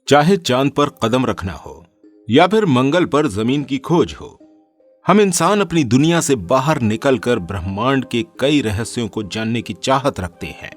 चाहे चांद पर कदम रखना हो या फिर मंगल पर जमीन की खोज हो, हम इंसान अपनी दुनिया से बाहर निकलकर ब्रह्मांड के कई रहस्यों को जानने की चाहत रखते हैं।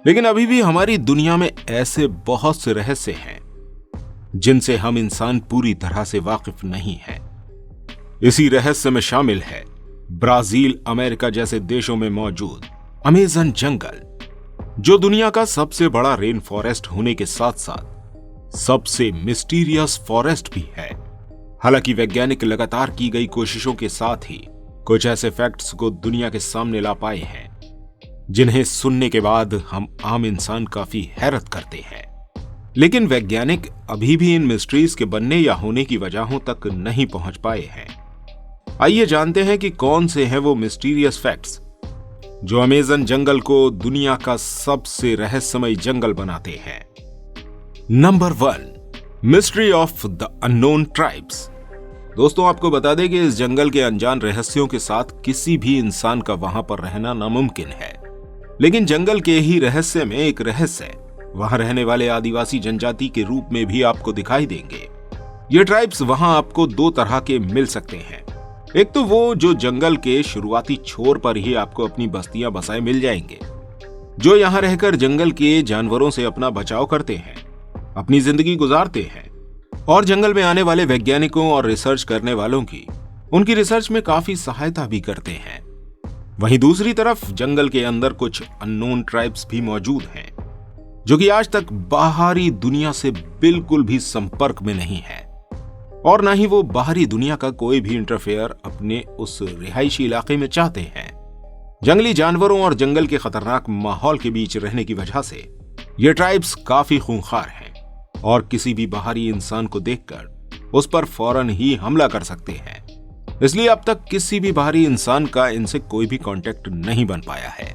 लेकिन अभी भी हमारी दुनिया में ऐसे बहुत से रहस्य हैं जिनसे हम इंसान पूरी तरह से वाकिफ नहीं हैं। इसी रहस्य में शामिल है ब्राजील, अमेरिका जैसे देशों में मौजूद अमेज़न जंगल, जो दुनिया का सबसे बड़ा रेन फॉरेस्ट होने के साथ साथ सबसे मिस्टीरियस फॉरेस्ट भी है। हालांकि वैज्ञानिक लगातार की गई कोशिशों के साथ ही कुछ ऐसे फैक्ट्स को दुनिया के सामने ला पाए हैं जिन्हें सुनने के बाद हम आम इंसान काफी हैरत करते हैं। लेकिन वैज्ञानिक अभी भी इन मिस्ट्रीज के बनने या होने की वजहों तक नहीं पहुंच पाए हैं। आइए जानते हैं कि कौन से हैं वो मिस्टीरियस फैक्ट्स जो अमेज़न जंगल को दुनिया का सबसे रहस्यमय जंगल बनाते हैं। Number 1, mystery of the unknown tribes. दोस्तों, आपको बता दें कि इस जंगल के अनजान रहस्यों के साथ किसी भी इंसान का वहां पर रहना नामुमकिन है। लेकिन जंगल के ही रहस्य में एक रहस्य वहां रहने वाले आदिवासी जनजाति के रूप में भी आपको दिखाई देंगे। ये ट्राइब्स वहां आपको दो तरह के मिल सकते हैं। एक तो वो जो जंगल के शुरुआती छोर पर ही आपको अपनी बस्तियां बसाए मिल जाएंगे, जो यहां रहकर जंगल के जानवरों से अपना बचाव करते हैं, अपनी जिंदगी गुजारते हैं और जंगल में आने वाले वैज्ञानिकों और रिसर्च करने वालों की उनकी रिसर्च में काफी सहायता भी करते हैं। वहीं दूसरी तरफ जंगल के अंदर कुछ अननोन ट्राइब्स भी मौजूद हैं जो कि आज तक बाहरी दुनिया से बिल्कुल भी संपर्क में नहीं है और ना ही वो बाहरी दुनिया का कोई भी इंटरफेयर अपने उस रिहायशी इलाके में चाहते हैं। जंगली जानवरों और जंगल के खतरनाक माहौल के बीच रहने की वजह से ये ट्राइब्स काफी खूंखार हैं और किसी भी बाहरी इंसान को देखकर उस पर फौरन ही हमला कर सकते हैं। इसलिए अब तक किसी भी बाहरी इंसान का इनसे कोई भी कांटेक्ट नहीं बन पाया है।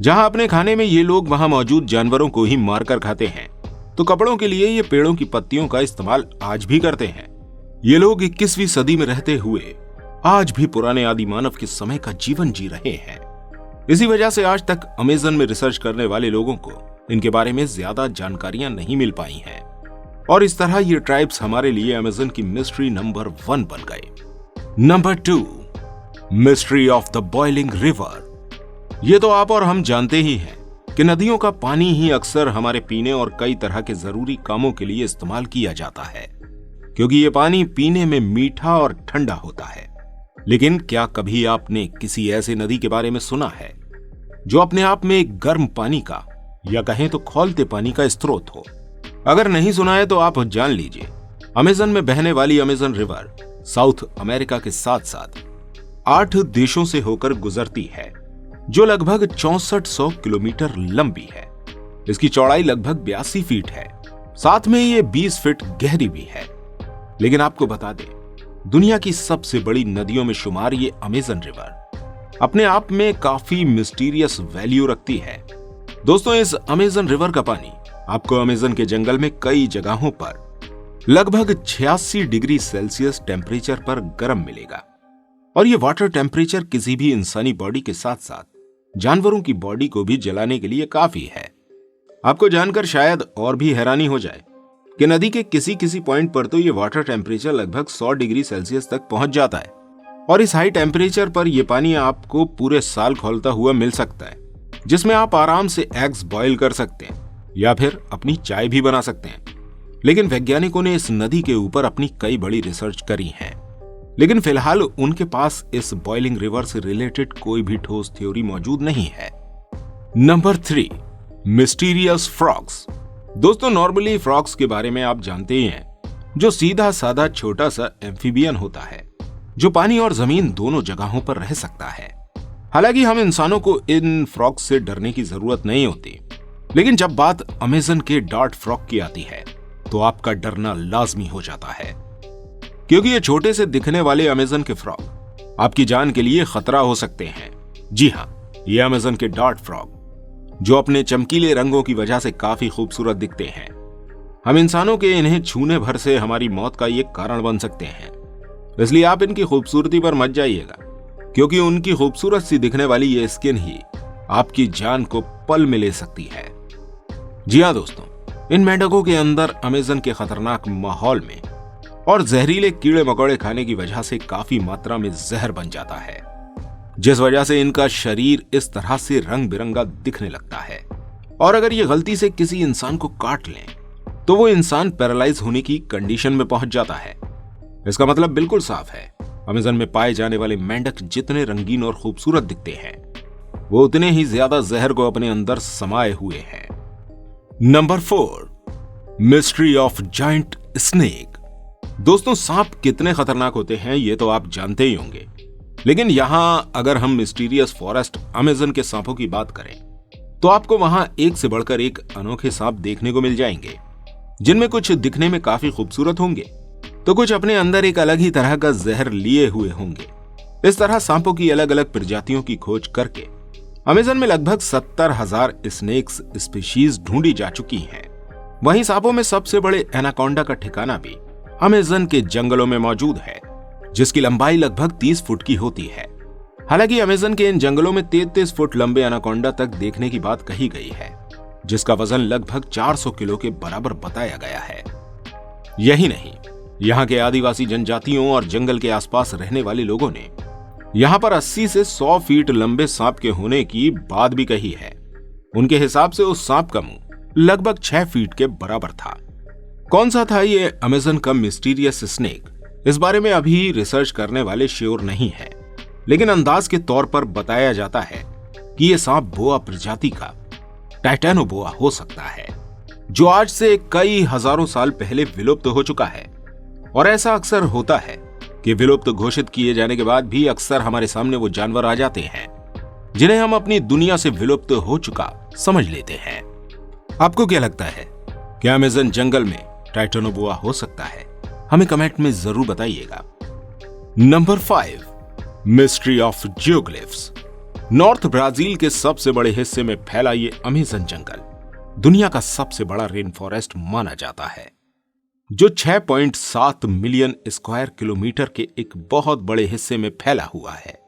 जहां अपने खाने में ये लोग वहां मौजूद जानवरों को ही मारकर खाते हैं, तो कपड़ों के लिए ये पेड़ों की पत्तियों का इस्तेमाल आज भी करते हैं। ये लोग 21वीं सदी में रहते हुए आज भी पुराने आदि मानव के समय का जीवन जी रहे हैं। इसी वजह से आज तक अमेज़न में रिसर्च करने वाले लोगों को इनके बारे में ज्यादा जानकारियां नहीं मिल पाई हैं और इस तरह ये ट्राइब्स हमारे लिए अमेज़न की मिस्ट्री नंबर 1 बन गए। Number 2, mystery of the boiling river. ये तो आप और हम जानते ही हैं कि नदियों का पानी ही अक्सर हमारे पीने और कई तरह के जरूरी कामों के लिए इस्तेमाल किया जाता है, क्योंकि ये पानी पीने में मीठा और ठंडा होता है। लेकिन क्या कभी आपने किसी ऐसे नदी के बारे में सुना है जो अपने आप में एक गर्म पानी का या कहें तो खौलते पानी का स्रोत हो? अगर नहीं सुना है तो आप जान लीजिए, अमेज़न में बहने वाली अमेज़न रिवर साउथ अमेरिका के साथ साथ 8 देशों से होकर गुजरती है, जो लगभग 6400 किलोमीटर लंबी है। इसकी चौड़ाई लगभग 82 फीट है, साथ में ये 20 फीट गहरी भी है। लेकिन आपको बता दें, दुनिया की सबसे बड़ी नदियों में शुमार ये अमेज़न रिवर अपने आप में काफी मिस्टीरियस वैल्यू रखती है। दोस्तों, इस अमेज़न रिवर का पानी आपको अमेज़न के जंगल में कई जगहों पर लगभग 86 डिग्री सेल्सियस टेम्परेचर पर गर्म मिलेगा और ये वाटर टेम्परेचर किसी भी इंसानी बॉडी के साथ साथ जानवरों की बॉडी को भी जलाने के लिए काफी है। आपको जानकर शायद और भी हैरानी हो जाए कि नदी के किसी किसी पॉइंट पर तो ये वाटर टेम्परेचर लगभग 100 डिग्री सेल्सियस तक पहुंच जाता है और इस हाई टेम्परेचर पर यह पानी आपको पूरे साल खौलता हुआ मिल सकता है, जिसमें आप आराम से एग्स बॉयल कर सकते हैं या फिर अपनी चाय भी बना सकते हैं। लेकिन वैज्ञानिकों ने इस नदी के ऊपर अपनी कई बड़ी रिसर्च करी है, लेकिन फिलहाल उनके पास इस बॉइलिंग रिवर से रिलेटेड कोई भी ठोस थ्योरी मौजूद नहीं है। Number 3, mysterious frogs. दोस्तों, नॉर्मली फ्रॉग्स के बारे में आप जानते ही हैं, जो सीधा साधा छोटा सा एम्फीबियन होता है जो पानी और जमीन दोनों जगहों पर रह सकता है। हालांकि हम इंसानों को इन फ्रॉग्स से डरने की जरूरत नहीं होती, लेकिन जब बात अमेज़न के डार्ट फ्रॉग की आती है तो आपका डरना लाजमी हो जाता है, क्योंकि ये छोटे से दिखने वाले अमेज़न के फ्रॉग आपकी जान के लिए खतरा हो सकते हैं। जी हां, ये अमेज़न के डार्ट फ्रॉग जो अपने चमकीले रंगों की वजह से काफी खूबसूरत दिखते हैं, हम इंसानों के इन्हें छूने भर से हमारी मौत का ये कारण बन सकते हैं। इसलिए आप इनकी खूबसूरती पर मत जाइएगा, क्योंकि उनकी खूबसूरत सी दिखने वाली ये स्किन ही आपकी जान को पल में ले सकती है। जी हां दोस्तों, इन मेंढकों के अंदर अमेज़न के खतरनाक माहौल में और जहरीले कीड़े मकोड़े खाने की वजह से काफी मात्रा में जहर बन जाता है, जिस वजह से इनका शरीर इस तरह से रंग बिरंगा दिखने लगता है। और अगर ये गलती से किसी इंसान को काट लें तो वो इंसान पैरालाइज होने की कंडीशन में पहुंच जाता है। इसका मतलब बिल्कुल साफ है, अमेज़न में पाए जाने वाले मेंढक जितने रंगीन और खूबसूरत दिखते हैं, वो उतने ही ज्यादा जहर को अपने अंदर समाये हुए हैं। Number 4, mystery of giant snake. दोस्तों, सांप कितने खतरनाक होते हैं ये तो आप जानते ही होंगे, लेकिन यहां अगर हम मिस्टीरियस फॉरेस्ट अमेज़न के सांपों की बात करें तो आपको वहां एक से बढ़कर एक अनोखे सांप देखने को मिल जाएंगे, जिनमें कुछ दिखने में काफी खूबसूरत होंगे तो कुछ अपने अंदर एक अलग ही तरह का जहर लिए हुए होंगे। इस तरह सांपों की अलग अलग प्रजातियों की खोज करके अमेज़न में लगभग 70,000 स्नेक्स स्पीशीज ढूंढी जा चुकी हैं। वहीं सांपों में सबसे बड़े एनाकोंडा का ठिकाना भी अमेज़न के जंगलों में मौजूद है, जिसकी लंबाई लगभग 30 फुट की होती है। हालांकि अमेज़न के इन जंगलों में 33 फुट लंबे एनाकोंडा तक देखने की बात कही गई है, जिसका वजन लगभग 400 किलो के बराबर बताया गया है। यही नहीं, यहाँ के आदिवासी जनजातियों और जंगल के आसपास रहने वाले लोगों ने यहाँ पर 80 से 100 फीट लंबे सांप के होने की बात भी कही है। उनके हिसाब से उस सांप का मुंह लगभग 6 फीट के बराबर था। कौन सा था ये अमेज़न का मिस्टीरियस स्नेक, इस बारे में अभी रिसर्च करने वाले श्योर नहीं है, लेकिन अंदाज के तौर पर बताया जाता है कि यह सांप बोआ प्रजाति का टाइटेनोबोआ हो सकता है, जो आज से कई हजारों साल पहले विलुप्त हो चुका है। और ऐसा अक्सर होता है कि विलुप्त घोषित किए जाने के बाद भी अक्सर हमारे सामने वो जानवर आ जाते हैं जिन्हें हम अपनी दुनिया से विलुप्त हो चुका समझ लेते हैं। आपको क्या लगता है, क्या अमेज़न जंगल में टाइटेनोबोआ हो सकता है? हमें कमेंट में जरूर बताइएगा। Number 5, mystery of geoglyphs. North Brazil के सबसे बड़े हिस्से में फैला ये अमेज़न जंगल दुनिया का सबसे बड़ा रेन फॉरेस्ट माना जाता है, जो 6.7 मिलियन स्क्वायर किलोमीटर के एक बहुत बड़े हिस्से में फैला हुआ है।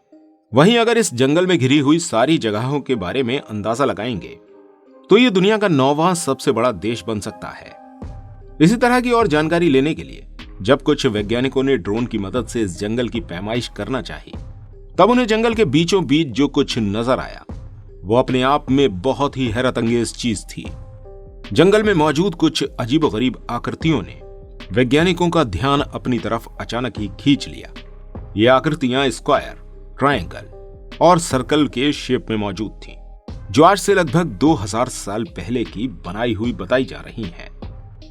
वहीं अगर इस जंगल में घिरी हुई सारी जगहों के बारे में अंदाजा लगाएंगे तो ये दुनिया का 9वां सबसे बड़ा देश बन सकता है। इसी तरह की और जानकारी लेने के लिए जब कुछ वैज्ञानिकों ने ड्रोन की मदद से इस जंगल की पैमाइश करना चाही, तब उन्हें जंगल के बीचों बीच जो कुछ नजर आया वो अपने आप में बहुत ही हैरतअंगेज चीज थी। जंगल में मौजूद कुछ अजीबोगरीब आकृतियों ने वैज्ञानिकों का ध्यान अपनी तरफ अचानक ही खींच लिया। ये आकृतियां स्क्वायर, ट्रायंगल और सर्कल के शेप में मौजूद थीं, जो आज से लगभग 2000 साल पहले की बनाई हुई बताई जा रही हैं।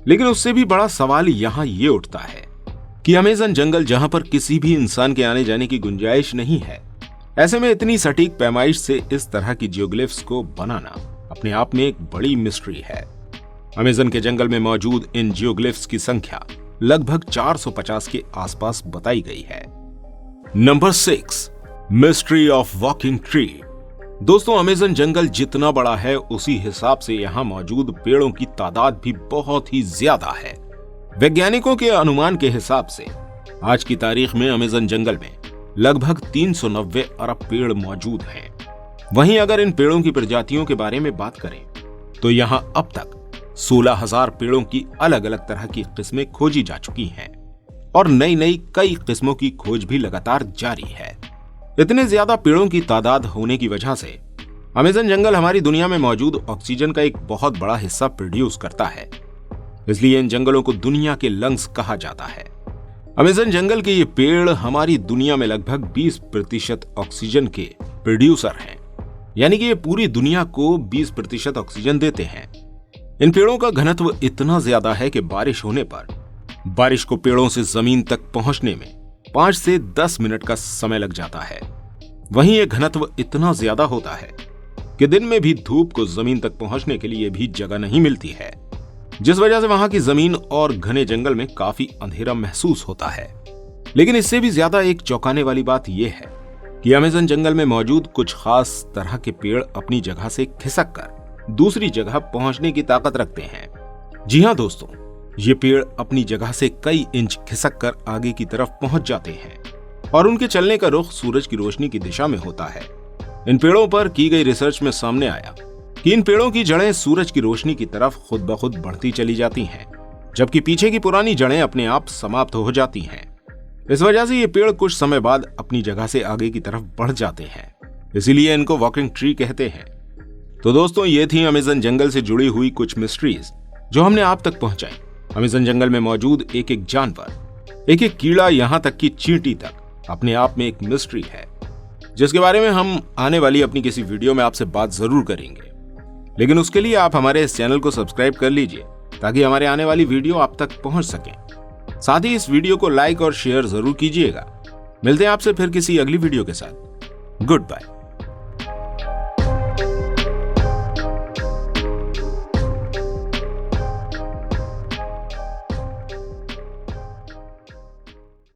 लेकिन उससे भी बड़ा सवाल यहां ये उठता है कि अमेज़न जंगल, जहां पर किसी भी इंसान के आने जाने की गुंजाइश नहीं है, ऐसे में इतनी सटीक पैमाइश से इस तरह की जियोग्लिफ्स को बनाना अपने आप में एक बड़ी मिस्ट्री है। अमेज़न के जंगल में मौजूद इन जियोग्लिफ्स की संख्या लगभग 450 के आसपास बताई गई है। Number 6, mystery of walking tree. दोस्तों, अमेज़न जंगल जितना बड़ा है उसी हिसाब से यहाँ मौजूद पेड़ों की तादाद भी बहुत ही ज्यादा है। वैज्ञानिकों के अनुमान के हिसाब से आज की तारीख में अमेज़न जंगल में लगभग 390 अरब पेड़ मौजूद हैं। वहीं अगर इन पेड़ों की प्रजातियों के बारे में बात करें तो यहाँ अब तक 16,000 पेड़ों की अलग अलग तरह की किस्में खोजी जा चुकी हैं और नई नई कई किस्मों की खोज भी लगातार जारी है। इतने ज्यादा पेड़ों की तादाद होने की वजह से अमेज़न जंगल हमारी दुनिया में मौजूद ऑक्सीजन का एक बहुत बड़ा हिस्सा प्रोड्यूस करता है, इसलिए इन जंगलों को दुनिया के लंग्स कहा जाता है। अमेज़न जंगल के ये पेड़ हमारी दुनिया में लगभग 20% ऑक्सीजन के प्रोड्यूसर हैं, यानी कि ये पूरी दुनिया को 20% ऑक्सीजन देते हैं। इन पेड़ों का घनत्व इतना ज्यादा है कि बारिश होने पर बारिश को पेड़ों से जमीन तक पहुंचने में 5 से 10 मिनट का समय लग जाता है। वहीं यह घनत्व इतना ज्यादा होता है कि दिन में भी धूप को जमीन तक पहुंचने के लिए भी जगह नहीं मिलती है, जिस वजह से वहां की जमीन और घने जंगल में काफी अंधेरा महसूस होता है। लेकिन इससे भी ज्यादा एक चौंकाने वाली बात यह है कि अमेज़न जंगल में मौजूद कुछ खास तरह के पेड़ अपनी जगह से खिसक कर दूसरी जगह पहुंचने की ताकत रखते हैं। जी हां दोस्तों, ये पेड़ अपनी जगह से कई इंच खिसक कर आगे की तरफ पहुंच जाते हैं और उनके चलने का रुख सूरज की रोशनी की दिशा में होता है। इन पेड़ों पर की गई रिसर्च में सामने आया कि इन पेड़ों की जड़ें सूरज की रोशनी की तरफ खुद ब खुद बढ़ती चली जाती हैं, जबकि पीछे की पुरानी जड़ें अपने आप समाप्त हो जाती हैं। इस वजह से ये पेड़ कुछ समय बाद अपनी जगह से आगे की तरफ बढ़ जाते हैं, इसीलिए इनको वॉकिंग ट्री कहते हैं। तो दोस्तों, ये थी अमेज़न जंगल से जुड़ी हुई कुछ मिस्ट्रीज जो हमने आप तक पहुंचाई। अमेज़न जंगल में मौजूद एक एक जानवर, एक एक कीड़ा, यहां तक कि चींटी तक अपने आप में एक मिस्ट्री है, जिसके बारे में हम आने वाली अपनी किसी वीडियो में आपसे बात जरूर करेंगे। लेकिन उसके लिए आप हमारे इस चैनल को सब्सक्राइब कर लीजिए ताकि हमारे आने वाली वीडियो आप तक पहुंच सके। साथ ही इस वीडियो को लाइक और शेयर जरूर कीजिएगा। मिलते हैं आपसे फिर किसी अगली वीडियो के साथ। Good bye.